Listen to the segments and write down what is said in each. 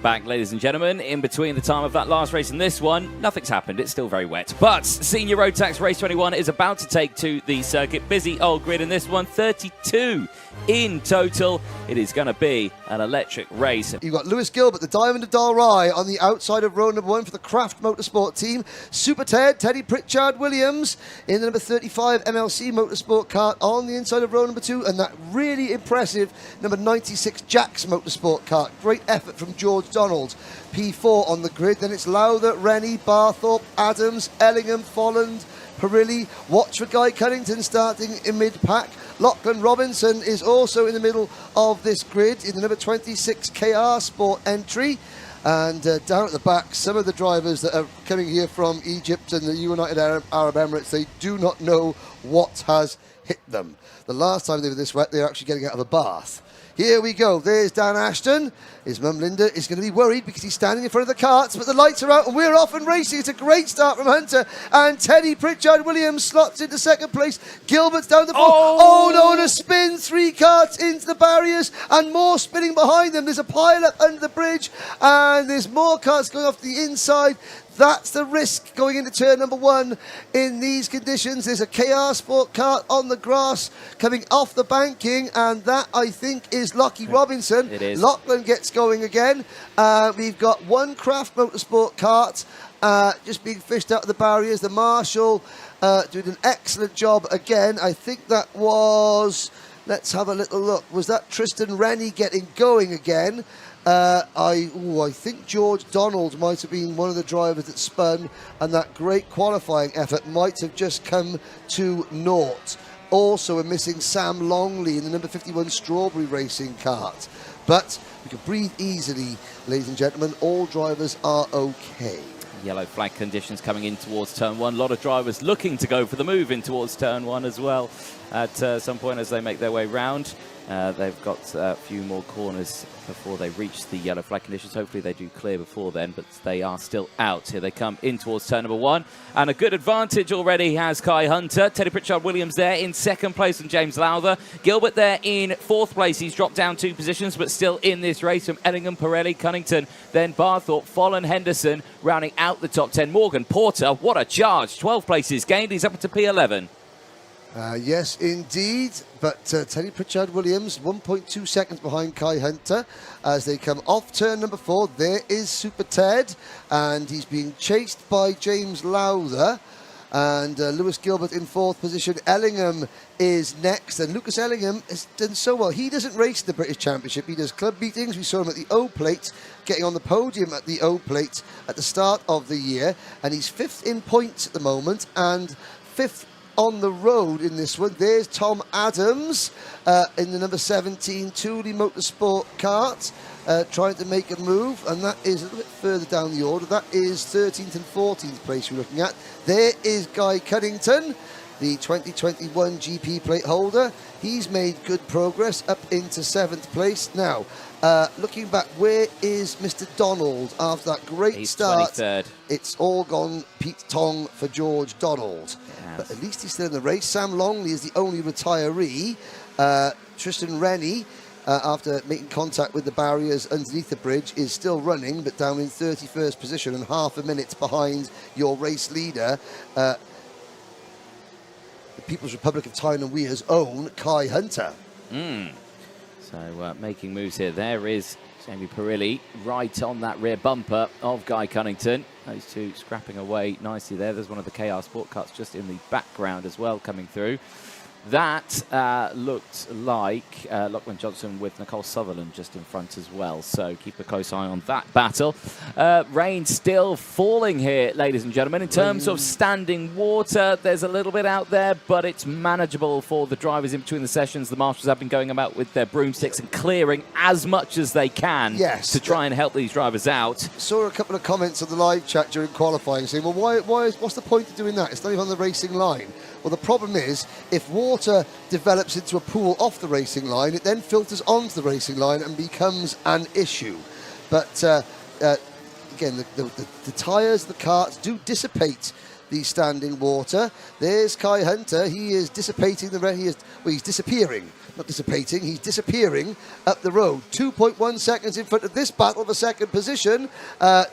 Welcome back, ladies and gentlemen. In between the time of that last race and this one, nothing's happened. It's still very wet. But Senior Rotax Race 21 is about to take to the circuit. Busy old grid in this one, 32 in total. It is going to be an electric race. You've got Lewis Gilbert, the Diamond of Dalry, on the outside of row number 1 for the Kraft Motorsport team. Super Teddy Pritchard Williams in the number 35 MLC Motorsport kart on the inside of row number 2. And that really impressive number 96 Jax Motorsport kart. Great effort from George Donald. P4 on the grid. Then it's Lowther, Rennie, Barthorpe, Adams, Ellingham, Folland, Perilli. Watch for Guy Cunnington starting in mid-pack. Lachlan Robinson is also in the middle of this grid in the number 26 KR Sport entry. And down at the back, some of the drivers that are coming here from Egypt and the United Arab Emirates, they do not know what has hit them. The last time they were this wet, they were actually getting out of a bath. Here we go. There's Dan Ashton. His mum Linda is going to be worried because he's standing in front of the karts, but the lights are out and we're off and racing. It's a great start from Hunter, and Teddy Pritchard Williams slots into second place. Gilbert's down the floor. Oh no, and a spin. 3 karts into the barriers and more spinning behind them. There's a pile up under the bridge and there's more karts going off the inside. That's the risk going into turn number 1 in these conditions. There's a KR Sport kart on the grass coming off the banking, and that, I think, is Lockie Robinson. It is. Lachlan gets going again. We've got 1 Kraft Motorsport kart just being fished out of the barriers. The Marshall doing an excellent job again. I think that was, let's have a little look. Was that Tristan Rennie getting going again? I think George Donald might have been one of the drivers that spun, and that great qualifying effort might have just come to naught. Also, we're missing Sam Longley in the number 51 Strawberry Racing kart. But we can breathe easily, ladies and gentlemen. All drivers are okay. Yellow flag conditions coming in towards turn 1. A lot of drivers looking to go for the move in towards turn 1 as well at some point as they make their way round. They've got a few more corners before they reach the yellow flag conditions. Hopefully they do clear before then, but they are still out. Here they come in towards turn number 1. And a good advantage already has Kai Hunter. Teddy Pritchard Williams there in second place and James Lowther. Gilbert there in 4th place. He's dropped down 2 positions, but still in this race from Ellingham, Pirelli, Cunnington, then Barthorpe, Follen, Henderson, rounding out the top 10. Morgan Porter, what a charge. 12 places gained. He's up to P11. Yes, indeed. But Teddy Pritchard Williams, 1.2 seconds behind Kai Hunter as they come off turn number 4. There is Super Ted, and he's being chased by James Lowther. And Lewis Gilbert in 4th position. Ellingham is next, and Lucas Ellingham has done so well. He doesn't race the British Championship. He does club meetings. We saw him at the O Plate, getting on the podium at the O Plate at the start of the year. And he's 5th in points at the moment, and 5th on the road in this one. There's Tom Adams in the number 17 Thule Motorsport kart trying to make a move, and that is a little bit further down the order. That is 13th and 14th place we're looking at. There is Guy Cunnington, the 2021 GP plate holder. He's made good progress up into 7th place. Now, looking back, where is Mr. Donald after that great start? 23rd. It's all gone Pete Tong for George Donald. Yes. But at least he's still in the race. Sam Longley is the only retiree. Tristan Rennie, after making contact with the barriers underneath the bridge, is still running, but down in 31st position and half a minute behind your race leader, the People's Republic of Thailand Weir's own Kai Hunter. So making moves here. There is Jamie Perilli right on that rear bumper of Guy Cunnington. Those two scrapping away nicely there. There's one of the KR Sport Cuts just in the background as well coming through. That looked like Lachlan Johnson with Nicole Sutherland just in front as well. So keep a close eye on that battle. Rain still falling here, ladies and gentlemen. In terms of standing water, there's a little bit out there, but it's manageable for the drivers in between the sessions. The marshals have been going about with their broomsticks and clearing as much as they can to try and help these drivers out. Saw a couple of comments on the live chat during qualifying saying, well, what's the point of doing that? It's not even on the racing line. Well, the problem is, if water develops into a pool off the racing line, it then filters onto the racing line and becomes an issue. But again, the tyres, the karts do dissipate the standing water. There's Kai Hunter. He is dissipating he's disappearing. Not dissipating, he's disappearing up the road. 2.1 seconds in front of this battle for second position.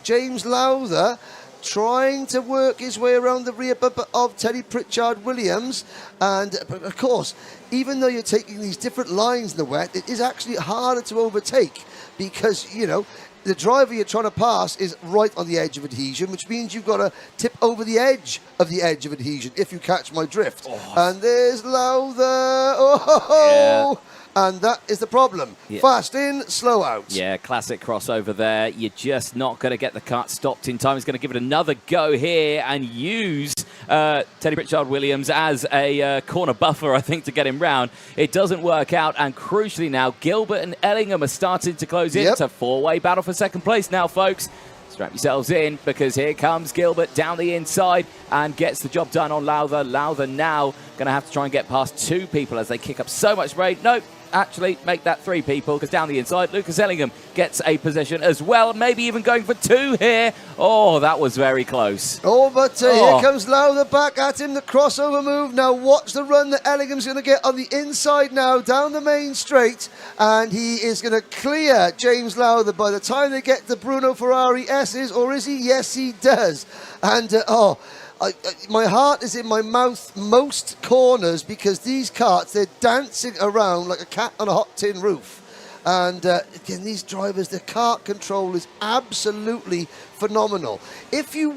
James Lowther trying to work his way around the rear bumper of Teddy Pritchard-Williams. And of course, even though you're taking these different lines in the wet, it is actually harder to overtake because, you know, the driver you're trying to pass is right on the edge of adhesion, which means you've got to tip over the edge of adhesion, if you catch my drift. Oh. And there's Lowther. Oh, yeah. And that is the problem. Yeah. Fast in, slow out. Yeah, classic crossover there. You're just not going to get the cut stopped in time. He's going to give it another go here and use Teddy Pritchard-Williams as a corner buffer, I think, to get him round. It doesn't work out, and crucially now, Gilbert and Ellingham are starting to close in. It's a four-way battle for second place now, folks. Strap yourselves in, because here comes Gilbert down the inside and gets the job done on Lowther. Lowther now going to have to try and get past two people as they kick up so much rate. Nope. Actually, make that three people, because down the inside, Lucas Ellingham gets a position as well, maybe even going for two here. Oh, that was very close. Oh, but here comes Lowther back at him, the crossover move. Now watch the run that Ellingham's going to get on the inside now, down the main straight, and he is going to clear James Lowther by the time they get to Bruno Ferrari S's, or is he? Yes, he does. And, my heart is in my mouth most corners, because these karts, they're dancing around like a cat on a hot tin roof. And again, these drivers, the kart control is absolutely phenomenal. If you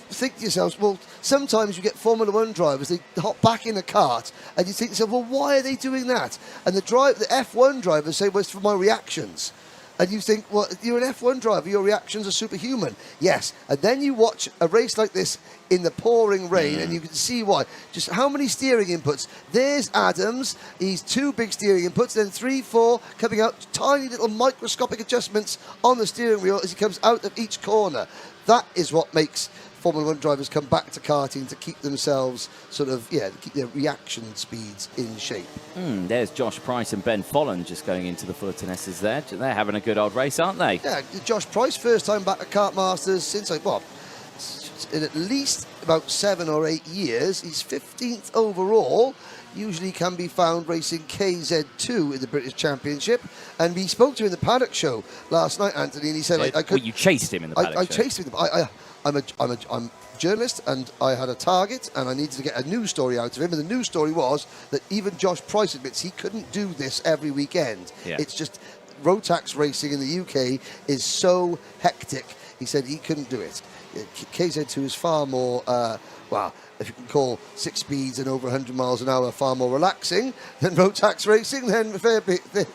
think to yourselves, well, sometimes you get Formula One drivers, they hop back in a kart, and you think to yourself, well, why are they doing that? And the F1 drivers say, well, it's for my reactions. And you think, well, you're an F1 driver, your reactions are superhuman. Yes, and then you watch a race like this in the pouring rain, and you can see why. Just how many steering inputs. There's Adams, he's two big steering inputs, then 3, 4 coming out, tiny little microscopic adjustments on the steering wheel as he comes out of each corner. That is what makes Formula One drivers come back to karting, to keep themselves keep their reaction speeds in shape. There's Josh Price and Ben Follen just going into the Fullerton S's there. They're having a good old race, aren't they? Yeah, Josh Price, first time back at Kartmasters since, in at least about 7 or 8 years. He's 15th overall. Usually can be found racing KZ2 in the British Championship. And we spoke to him in the paddock show last night, Anthony, and he said, you chased him in the paddock show. I chased him. I'm a journalist, and I had a target, and I needed to get a news story out of him. And the news story was that even Josh Price admits he couldn't do this every weekend. Yeah. It's just Rotax racing in the UK is so hectic. He said he couldn't do it. KZ2 is far more, if you can call 6 speeds and over 100 miles an hour far more relaxing than Rotax racing, then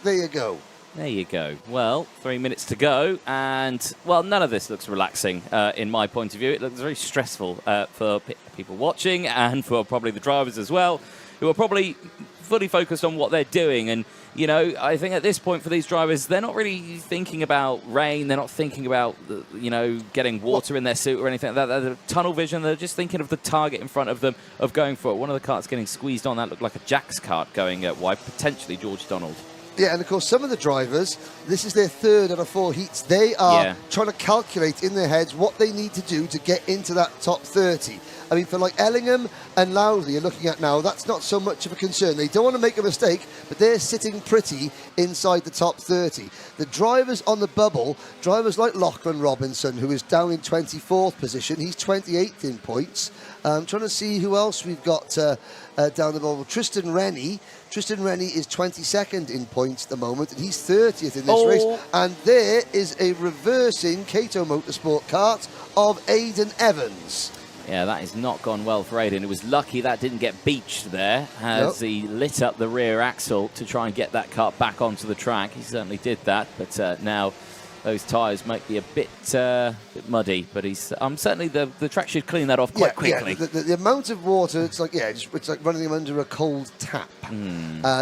there you go. There you go. Well, 3 minutes to go, and, well, none of this looks relaxing in my point of view. It looks very stressful for people watching, and for probably the drivers as well, who are probably fully focused on what they're doing. And, you know, I think at this point for these drivers, they're not really thinking about rain. They're not thinking about, getting water in their suit or anything like that. They're tunnel vision. They're just thinking of the target in front of them, of going for it. One of the karts getting squeezed on. That looked like a Jack's kart going wide, potentially George Donald. Yeah, and of course, some of the drivers, this is their 3rd out of 4 heats. They are trying to calculate in their heads what they need to do to get into that top 30. I mean, for like Ellingham and Lowther you're looking at now, that's not so much of a concern. They don't want to make a mistake, but they're sitting pretty inside the top 30. The drivers on the bubble, drivers like Lachlan Robinson, who is down in 24th position, he's 28th in points. I'm trying to see who else we've got down the bubble. Tristan Rennie is 22nd in points at the moment, and he's 30th in this race. And there is a reversing Kato Motorsport kart of Aidan Evans. Yeah, that has not gone well for Aidan. It was lucky that didn't get beached there as he lit up the rear axle to try and get that kart back onto the track. He certainly did that, but now those tyres might be a bit muddy, but he's certainly the track should clean that off quite quickly. Yeah, the amount of water, it's like running him under a cold tap.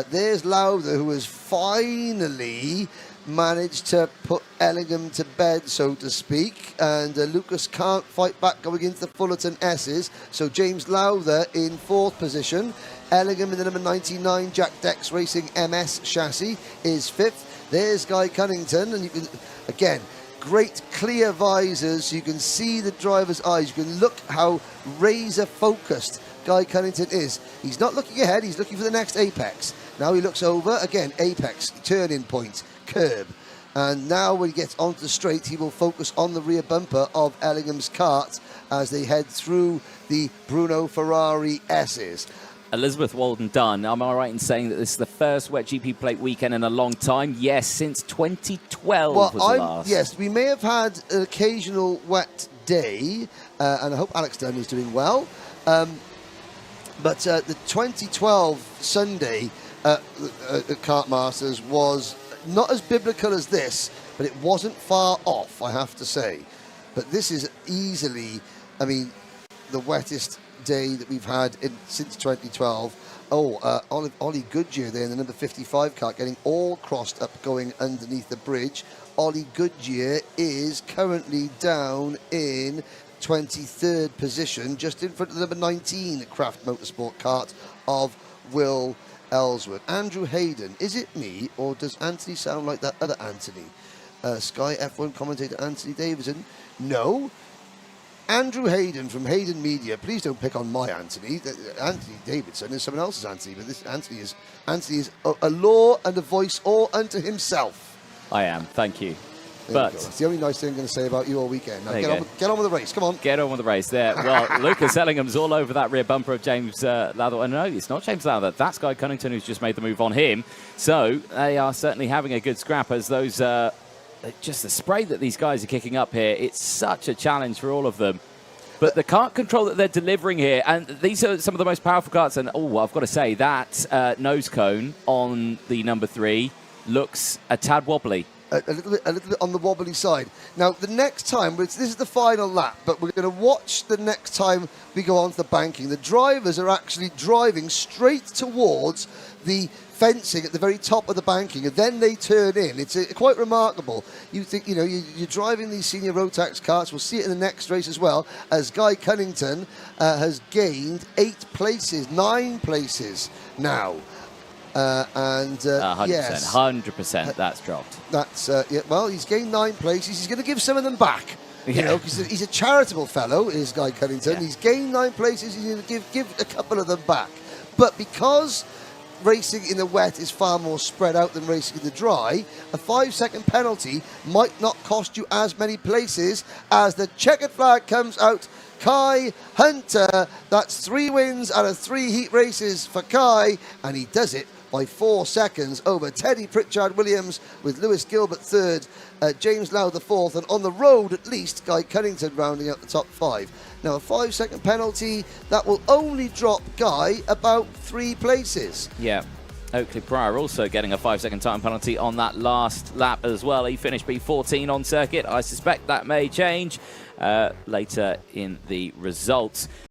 There's Lowther, who has finally managed to put Ellingham to bed, so to speak, and Lucas can't fight back going into the Fullerton S's, so James Lowther in 4th position. Ellingham in the number 99 Jack Dex Racing MS chassis is 5th. There's Guy Cunnington, and you can, again, great clear visors, so you can see the driver's eyes. You can look how razor focused Guy Cunnington is. He's not looking ahead, he's looking for the next apex. Now he looks over, again, apex, turning point, curb. And now when he gets onto the straight, he will focus on the rear bumper of Ellingham's kart as they head through the Bruno Ferrari S's. Elizabeth Walden Dunn, am I right in saying that this is the first wet GP plate weekend in a long time? Yes, since 2012 was the last. Yes, we may have had an occasional wet day, and I hope Alex Dunn is doing well. But the 2012 Sunday at Kartmasters was not as biblical as this, but it wasn't far off, I have to say. But this is easily, I mean, the wettest day that we've had since 2012. Ollie Goodyear there in the number 55 kart, getting all crossed up going underneath the bridge. Ollie Goodyear is currently down in 23rd position, just in front of the number 19 Craft Motorsport kart of Will Ellsworth. Andrew Hayden, is it me, or does Anthony sound like that other Anthony? Sky F1 commentator Anthony Davidson. No. Andrew Hayden from Hayden Media. Please don't pick on my Anthony. Anthony Davidson is someone else's Anthony, but this Anthony is a law and a voice all unto himself. I am, thank you. But it's the only nice thing I'm going to say about you all weekend. Now get on with the race. Come on. Get on with the race there. Well, Lucas Ellingham's all over that rear bumper of James Lather. No, it's not James Lather. That's Guy Cunnington who's just made the move on him. So they are certainly having a good scrap as those, just the spray that these guys are kicking up here. It's such a challenge for all of them. But the kart control that they're delivering here, and these are some of the most powerful karts. And, I've got to say, that nose cone on the number 3 looks a tad wobbly. A little bit on the wobbly side. Now, the next time, this is the final lap, but we're going to watch the next time we go on to the banking. The drivers are actually driving straight towards the fencing at the very top of the banking, and then they turn in. It's quite remarkable. You think, you're driving these senior Rotax karts. We'll see it in the next race as well, as Guy Cunnington has gained 9 places now. 100%, yes. 100% that's dropped. That's well, he's gained 9 places. He's going to give some of them back, because he's a charitable fellow, is Guy Cunnington. Yeah. He's gained 9 places. He's going to give a couple of them back. But because racing in the wet is far more spread out than racing in the dry, a 5-second penalty might not cost you as many places as the checkered flag comes out. Kai Hunter, that's 3 wins out of 3 heat races for Kai, and he does it by 4 seconds over Teddy Pritchard-Williams, with Lewis Gilbert 3rd, James Lowther 4th, and on the road at least Guy Cunnington rounding out the top 5. Now a 5-second penalty, that will only drop Guy about 3 places. Yeah. Oakley Pryor also getting a 5-second time penalty on that last lap as well. He finished B14 on circuit. I suspect that may change later in the results.